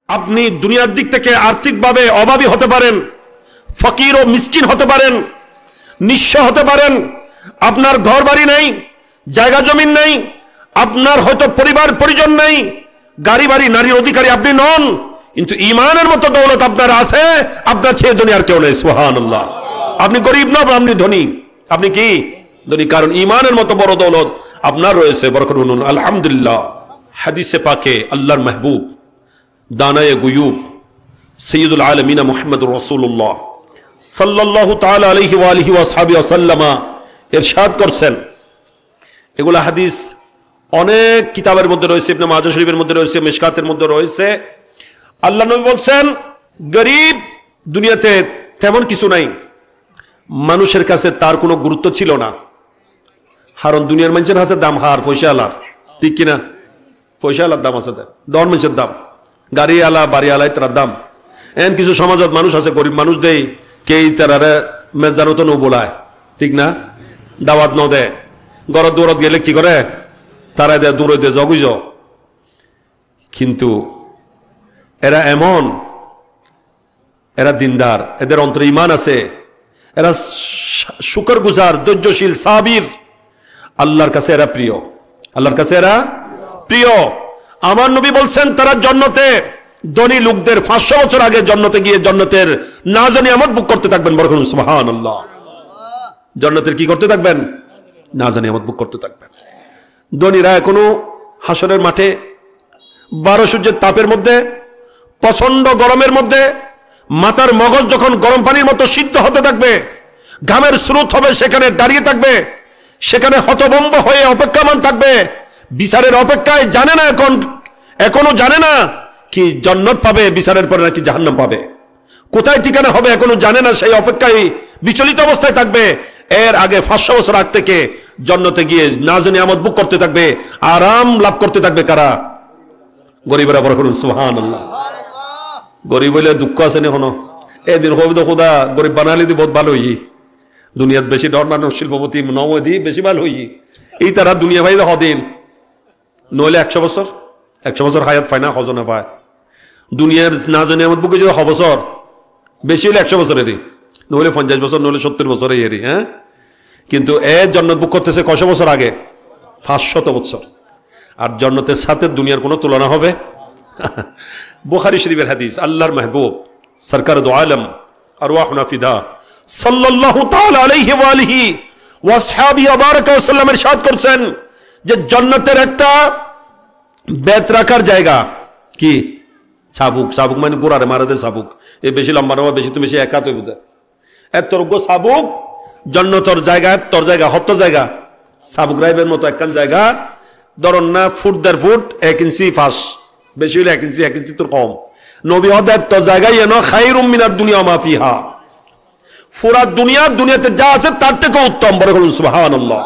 আপনি দুনিয়ার দিক থেকে আর্থিকভাবে অভাবী হতে পারেন, ফকির ও মিসকিন হতে পারেন, নিঃস্ব হতে পারেন, আপনার ঘর বাড়ি নেই, জায়গা জমিন নেই, আপনার হয়তো পরিবার পরিজন নেই, গাড়ি বাড়ি নারীর অধিকারী আপনি নন, কিন্তু ঈমানের মতো দৌলত আপনার আছে, আপনার ছেলে দুনিয়ার কেউ নেই। সুবহানাল্লাহ। আপনি গরিব না, আপনি ধনী। আপনি কি ধনী? কারণ ঈমানের মতো বড় দৌলত আপনার রয়েছে। বরকত বলুন আলহামদুলিল্লাহ। হাদিসে পাকে আল্লাহর মাহবুব দানায়ে গুয়ুব সৈয়দুল আলমিনা মুহাম্মদুর রাসূলুল্লাহ সাল্লাল্লাহু তাআলা আলাইহি ওয়া আলিহি ওয়া আসহাবিহি ওয়াসাল্লামা ইরশাদ করছেন, এগুলা হাদিস অনেক কিতাবের মধ্যে রয়েছে, ইবনে মাজাহ শরীফের মধ্যে রয়েছে, মিশকাতের মধ্যে রয়েছে। আল্লাহ নবী বলছেন, গরিব দুনিয়াতে তেমন কিছু নাই, মানুষের কাছে তার কোনো গুরুত্ব ছিল না। কারণ দুনিয়ার মানুষের কাছে দাম হার পয়সা আলার, ঠিক কিনা? পয়সা আলার দাম আছে, দর মানুষের দাম, গাড়ি আলা বাড়ি আলাই তার দাম। এন কিছু সমাজত মানুষ আছে গরিব মানুষ দেই, কে তারা মেজানো তো বোলায়, ঠিক না? দাওয়াত ন দেয়, গরত দৌড়ত গেলে কি করে তারা দেয়, দূরে দেয়, জগুজ। কিন্তু এরা এমন, এরা দিনদার, এদের অন্তরে ঈমান আছে, এরা শুকর গুজার, ধৈর্যশীল, সাবির। আল্লাহর কাছে এরা প্রিয়, আল্লাহর কাছে এরা প্রিয়। আমার নবী বলছেন, তারা জান্নাতে ধনী লোকদের 500 বছর আগে জান্নাতে গিয়ে জান্নাতের নাজ নিয়ামত ভোগ করতে থাকবেন। বরকত সুবহানাল্লাহ। জান্নাতের কি করতে থাকবেন? নাজ নিয়ামত ভোগ করতে থাকবেন। ধনীরা এখনো হাসরের মাঠে 12 সূর্যের তাপের মধ্যে, প্রচন্ড গরমের মধ্যে মাথার মগজ যখন গরম পানির মতো সিদ্ধ হতে থাকবে, ঘামের স্রোত হবে, সেখানে দাঁড়িয়ে থাকবে, সেখানে হতভম্ব হয়ে অপেক্ষামান থাকবে, বিচারের অপেক্ষায়। জানে না, এখনো জানে না কি জান্নাত পাবে বিচারের পরে নাকি জাহান্নাম পাবে, কোথায় ঠিকানা হবে এখনো জানে না, সেই অপেক্ষায় বিচলিত অবস্থায় থাকবে। এর আগে 500 বছর আগ থেকে জান্নাতে গিয়ে নাজ নিয়ামত ভোগ করতে থাকবে, আরাম লাভ করতে থাকবে। কারা? গরিবরা। বরকত সুবহানাল্লাহ। গরিব হইলে দুঃখ আছে না কোনো? এদিন কবি তো খোদা গরিব বানালি দি বহুত ভালো হই, দুনিয়াত বেশি ডর মানুষ শিল্পপতি নমদি বেশি ভালো হই, এই তারা দুনিয়া ভাই হদিন নইলে 100 বছর 100 বছর হায়াত পায় না, হজনে পায়। দুনিয়ার না জানি আমার বুকে যদি 100 বছর, বেশি হলে 100 বছরেরই, নইলে 50 বছর, নইলে 70 বছর এরই। হ্যাঁ, কিন্তু জান্নাত বুক করতেছে কয়শো বছর আগে? 500 বছর। আর জান্নাতের সাথে দুনিয়ার কোনো তুলনা হবে? বুখারী শরীফের হাদিস, আল্লাহর মাহবুব সরকার দু আলম আরওয়াহুনা ফিদা সাল্লাল্লাহু তাআলা আলাইহি ওয়া আলিহি ওয়া আসহাবিহি ওয়া বারাকা ওয়া সাল্লাম ইরশাদ করছেন যে জান্নাতের একটা বেত রাখার জায়গা। কি? চাবুক। চাবুক মানে গোড়ারে মারাতে চাবুক, এই বেশি লম্বা নয়, বেশি তো বেশি একা তো বুঝে এতর্গ চাবুক জান্নাতের জায়গা, তোর জায়গা, হত জায়গা, চাবুক রাইবের মতো একখান জায়গা। ধরুন না ফুট 1.5 ফুট 1 ইঞ্চি ফাঁস, বেশি হলে 1 ইঞ্চি 1 ইঞ্চি তোর কম। নবী হদায়ত তো জায়গায় এন খায়রুম মিনাদ দুনিয়া মা ফিহা, পুরা দুনিয়াতে যা আছে তার থেকে উত্তম। বলে বলুন সুবহানাল্লাহ।